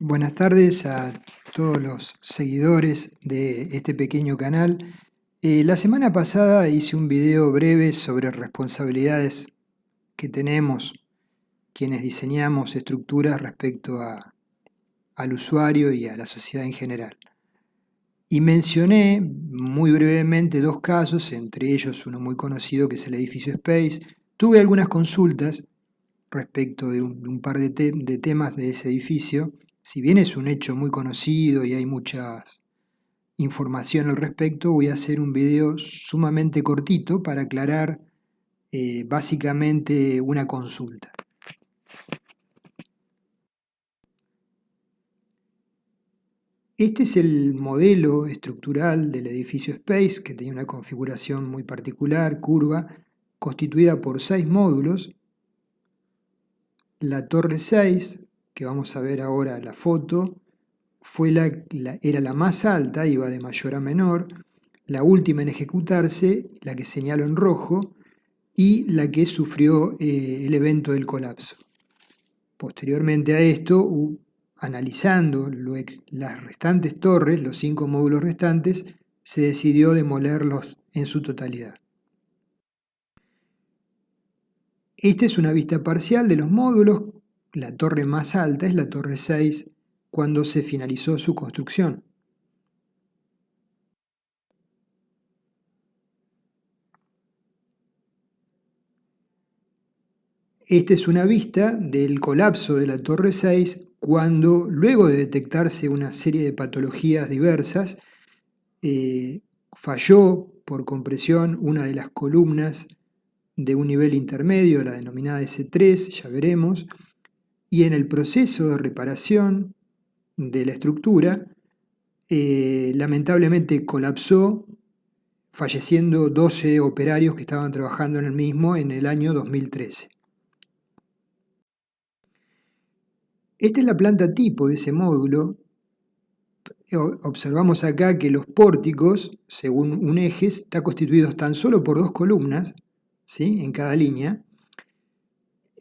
Buenas tardes a todos los seguidores de este pequeño canal. La semana pasada hice un video breve sobre responsabilidades que tenemos quienes diseñamos estructuras respecto al usuario y a la sociedad en general. Y mencioné muy brevemente dos casos, entre ellos uno muy conocido que es el edificio Space. Tuve algunas consultas respecto de un par de temas de ese edificio. Si bien es un hecho muy conocido y hay mucha información al respecto, voy a hacer un video sumamente cortito para aclarar básicamente una consulta. Este es el modelo estructural del edificio Space, que tenía una configuración muy particular, curva, constituida por 6 módulos. La torre 6, que vamos a ver ahora la foto, era la más alta, iba de mayor a menor, la última en ejecutarse, la que señalo en rojo, y la que sufrió el evento del colapso. Posteriormente a esto, analizando las restantes torres, los 5 módulos restantes, se decidió demolerlos en su totalidad. Esta es una vista parcial de los módulos. La torre más alta es la torre 6, cuando se finalizó su construcción. Esta es una vista del colapso de la torre 6 cuando, luego de detectarse una serie de patologías diversas, falló por compresión una de las columnas de un nivel intermedio, la denominada S3, ya veremos, y en el proceso de reparación de la estructura, lamentablemente colapsó, falleciendo 12 operarios que estaban trabajando en el mismo en el año 2013. Esta es la planta tipo de ese módulo. Observamos acá que los pórticos, según un eje, están constituidos tan solo por 2 columnas, ¿sí?, en cada línea.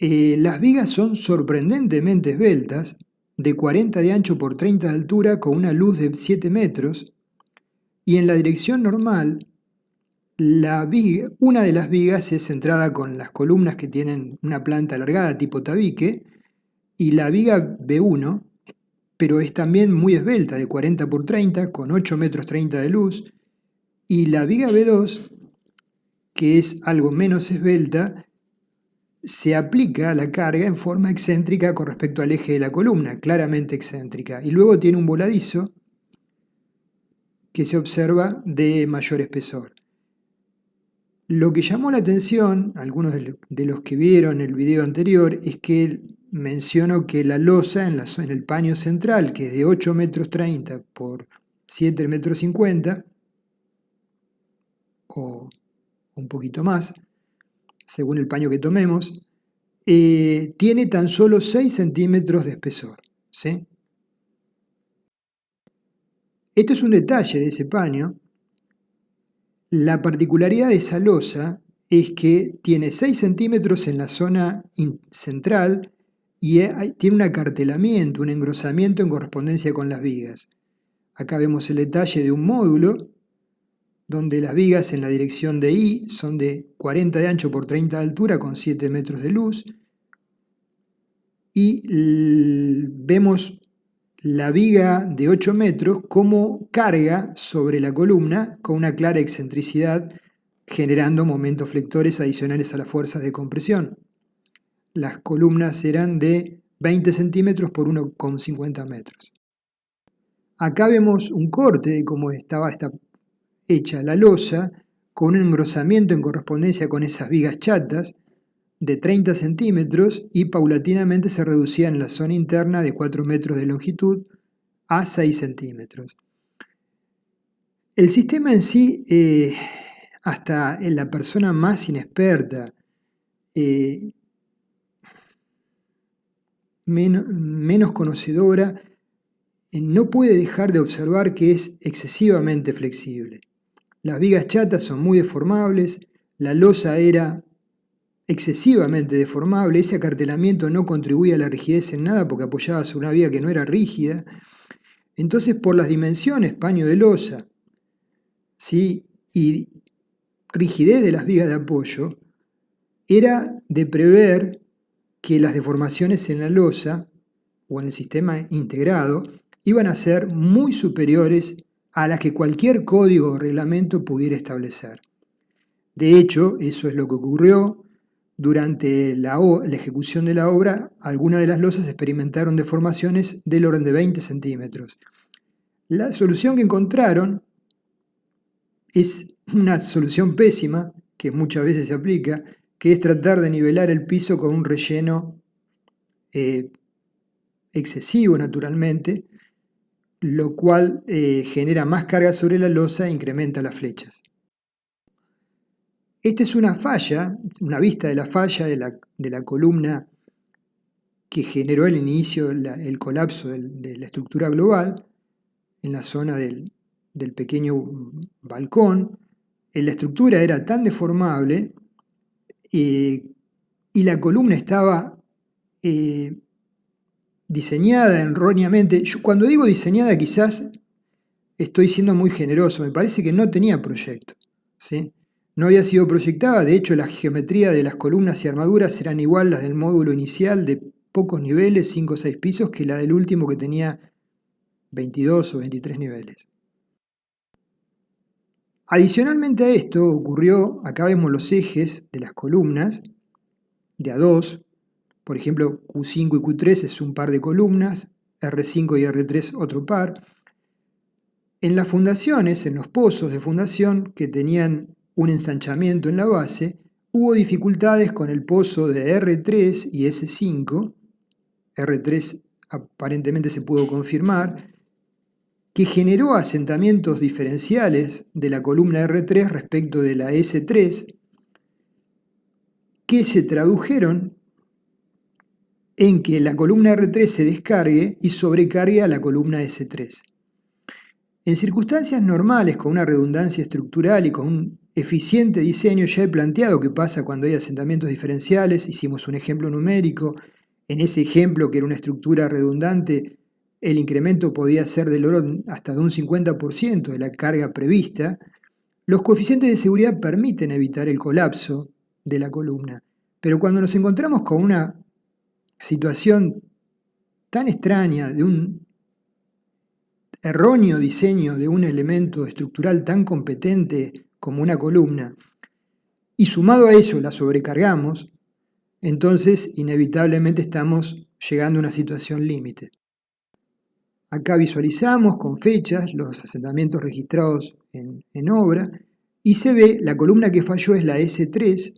Las vigas son sorprendentemente esbeltas, de 40 de ancho por 30 de altura, con una luz de 7 metros, y en la dirección normal, una de las vigas es centrada con las columnas que tienen una planta alargada tipo tabique, y la viga B1, pero es también muy esbelta, de 40 por 30, con 8 metros 30 de luz, y la viga B2, que es algo menos esbelta, se aplica la carga en forma excéntrica con respecto al eje de la columna, claramente excéntrica, y luego tiene un voladizo que se observa de mayor espesor. Lo que llamó la atención, algunos de los que vieron el video anterior, es que menciono que la losa en el paño central, que es de 8 metros 30 por 7 metros 50, o un poquito más, según el paño que tomemos, tiene tan solo 6 centímetros de espesor, ¿sí? Esto es un detalle de ese paño. La particularidad de esa losa es que tiene 6 centímetros en la zona central y tiene un acartelamiento, un engrosamiento en correspondencia con las vigas. Acá vemos el detalle de un módulo donde las vigas en la dirección de I son de 40 de ancho por 30 de altura con 7 metros de luz, y vemos la viga de 8 metros como carga sobre la columna con una clara excentricidad, generando momentos flectores adicionales a las fuerzas de compresión. Las columnas eran de 20 centímetros por 1,50 metros. Acá vemos un corte de cómo estaba hecha la losa, con un engrosamiento en correspondencia con esas vigas chatas de 30 centímetros, y paulatinamente se reducía en la zona interna de 4 metros de longitud a 6 centímetros. El sistema en sí, hasta en la persona más inexperta, menos conocedora, no puede dejar de observar que es excesivamente flexible. Las vigas chatas son muy deformables, la losa era excesivamente deformable, ese acartelamiento no contribuía a la rigidez en nada porque apoyaba sobre una viga que no era rígida. Entonces, por las dimensiones, paño de losa, ¿sí? Y rigidez de las vigas de apoyo, era de prever que las deformaciones en la losa o en el sistema integrado iban a ser muy superiores a las que cualquier código o reglamento pudiera establecer. De hecho, eso es lo que ocurrió. Durante la ejecución de la obra, algunas de las losas experimentaron deformaciones del orden de 20 centímetros. La solución que encontraron es una solución pésima, que muchas veces se aplica, que es tratar de nivelar el piso con un relleno excesivo, naturalmente, lo cual genera más carga sobre la losa e incrementa las flechas. Esta es una falla, una vista de la falla de la columna que generó el inicio, el colapso de la estructura global en la zona del pequeño balcón. La estructura era tan deformable y la columna estaba diseñada erróneamente. Yo, cuando digo diseñada, quizás estoy siendo muy generoso. Me parece que no tenía proyecto, ¿sí? No había sido proyectada. De hecho, la geometría de las columnas y armaduras eran igual las del módulo inicial de pocos niveles, 5 o 6 pisos, que la del último que tenía 22 o 23 niveles. Adicionalmente a esto ocurrió, acá vemos los ejes de las columnas de A2, por ejemplo Q5 y Q3 es un par de columnas, R5 y R3 otro par. En las fundaciones, en los pozos de fundación que tenían un ensanchamiento en la base, hubo dificultades con el pozo de R3 y S5, R3 aparentemente se pudo confirmar, que generó asentamientos diferenciales de la columna R3 respecto de la S3, que se tradujeron en que la columna R3 se descargue y sobrecargue a la columna S3. En circunstancias normales, con una redundancia estructural y con un eficiente diseño, ya he planteado qué pasa cuando hay asentamientos diferenciales. Hicimos un ejemplo numérico. En ese ejemplo, que era una estructura redundante, el incremento podía ser del orden hasta de un 50% de la carga prevista. Los coeficientes de seguridad permiten evitar el colapso de la columna. Pero cuando nos encontramos con una situación tan extraña de un erróneo diseño de un elemento estructural tan competente como una columna, y sumado a eso la sobrecargamos, entonces inevitablemente estamos llegando a una situación límite. Acá visualizamos con fechas los asentamientos registrados en obra y se ve la columna que falló es la S3,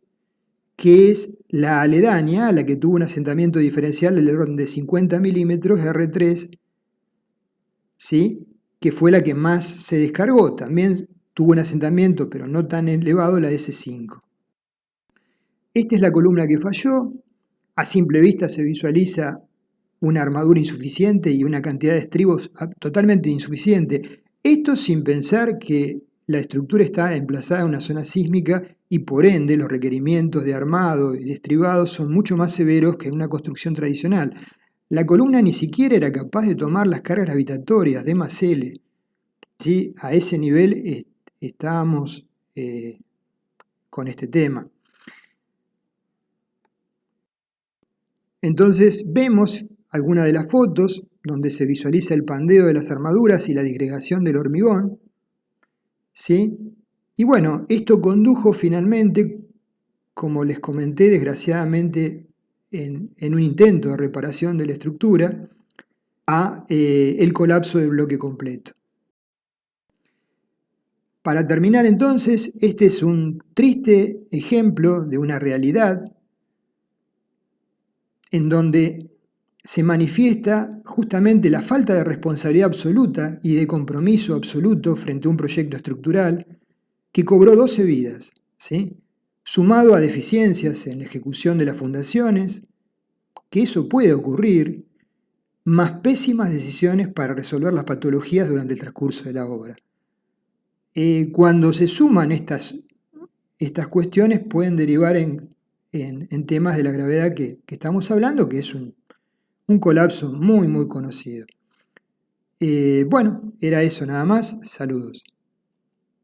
que es la aledaña a la que tuvo un asentamiento diferencial del orden de 50 milímetros R3, ¿sí? Que fue la que más se descargó. También tuvo un asentamiento, pero no tan elevado, la S5. Esta es la columna que falló. A simple vista se visualiza una armadura insuficiente y una cantidad de estribos totalmente insuficiente. Esto sin pensar que la estructura está emplazada en una zona sísmica y por ende los requerimientos de armado y de estribado son mucho más severos que en una construcción tradicional. La columna ni siquiera era capaz de tomar las cargas gravitatorias de más L. ¿Sí? A ese nivel estábamos con este tema. Entonces vemos algunas de las fotos donde se visualiza el pandeo de las armaduras y la disgregación del hormigón, ¿sí? Y bueno, esto condujo finalmente, como les comenté, desgraciadamente en un intento de reparación de la estructura, a el colapso del bloque completo. Para terminar entonces, este es un triste ejemplo de una realidad en donde se manifiesta justamente la falta de responsabilidad absoluta y de compromiso absoluto frente a un proyecto estructural que cobró 12 vidas, ¿sí? Sumado a deficiencias en la ejecución de las fundaciones, que eso puede ocurrir, más pésimas decisiones para resolver las patologías durante el transcurso de la obra. Cuando se suman estas cuestiones pueden derivar en en temas de la gravedad que estamos hablando, que es un colapso muy, muy conocido. Bueno, era eso nada más. Saludos.